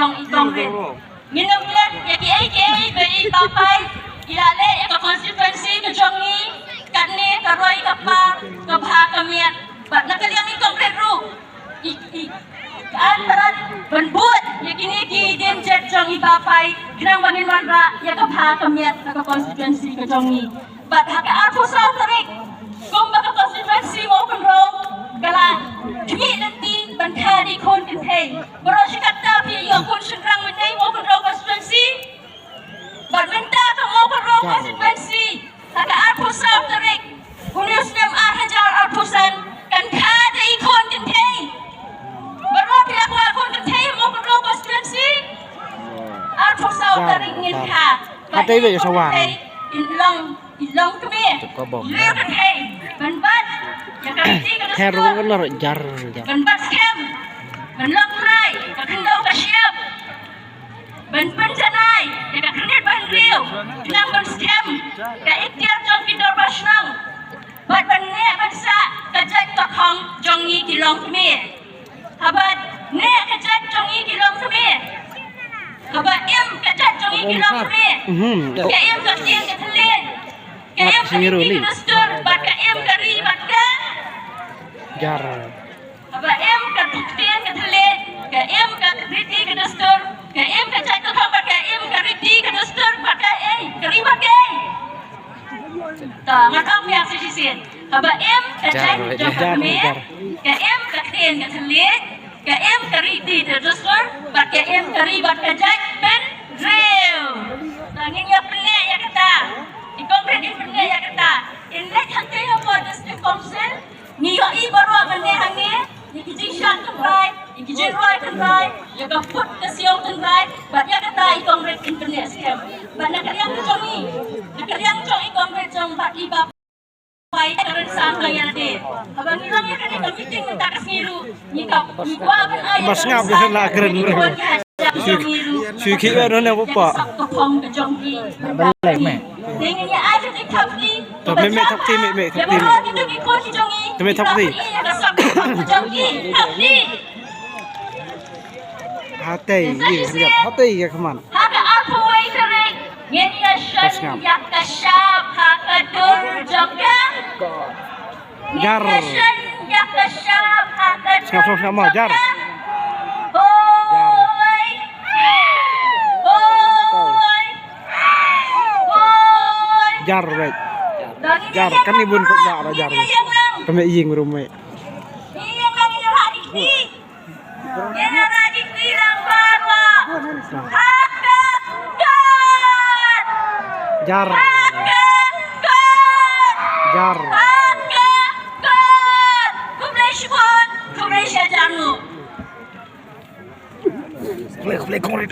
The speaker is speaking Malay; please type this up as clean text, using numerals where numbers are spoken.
jong itong rin. Nginunglet, yaki beri papai, ilale, yaka konstituensi ke jongi, katne, karoy kapa, kabha kamiat, bat nakaliang itong rin ru. Antara benbut, yakini ki game jet jongi papai, kinang bangin wanra, yaka bha kamiat, yaka konstituensi ke jongi. Bat haka arpu saw tarik, kung baka konstituensi mo kunrong, gala, kami nanti bantari kon kintay, baro si kata pi yung kun senrang menay mo kunrong konstituensi, bat minta ka mo kunrong konstituensi, haka arpu saw tarik, kunyus nem hajar arpusan, kan kada ikon kintay, baro pila ko akon kintay mo kunrong konstituensi, arpu saw tarik ngilha, bat ilong kami, lihat kintay, banbat, Heru kan lor jar. Banbat scam, banlok rai, kakendau kasyap, banban janai, kakendit banriu, kenang ban scam, kaiktiar jong kidor basnang, bat banne bansa, kajat takong jongi kilong kami, habat ne kajat jongi kilong kami, habat im kajat jongi kilong kami, kaim kaktian katelen, kaim kaktian kanastur, bat kaim kari bat ka. Jar. Aba em ka tuktian ka thale, ka em ka riti ka dastur, ka em ka chat ka khabar ka em ka riti ka dastur, baka kariba ke. Ta ngakam ya sisisin. Aba em ka chat ka me, ka em ka tien ka thale, ka em ka riti ka dastur, baka em kariba ka chat ben real. Tangin ya penne ya kata. Ikongret penne ya kata. Inlet hante ha podas di council. Niyo ibaru abane hange, ikijishan kanrai, ikijiroi kanrai, yaga put kasiyong kanrai, bat ya kata ikongret internet scam. Bat nakaliang jongi, nakaliang jong ikongret jong bat iba pai karan sang layan de. Abang ilang ya kani meeting ng takas ngiru, nikap ikwaban ay. Mas ngap ya la keren. Suki ba na apa? Kapong ka jongi. Balai me. Dengan ya aja di kapli. Tapi me tapti me tapti. Tapi tapti. Hati, lihat hati ya keman. Haka aku waitering, ngenya shan yak kasyap haka dur jongga. Jar. Shan yak kasyap haka dur. Sama jar. Oi. Oi. Oi. Jar baik. Jar kan ibun kok jar. Kami ing rumah. Iya kami radik ni. Iya radik ni lambarwa. Haka kat. Jar. Haka kat. Jar. Haka kat. Kumreshpon. Kumresha janu. Flek konkret.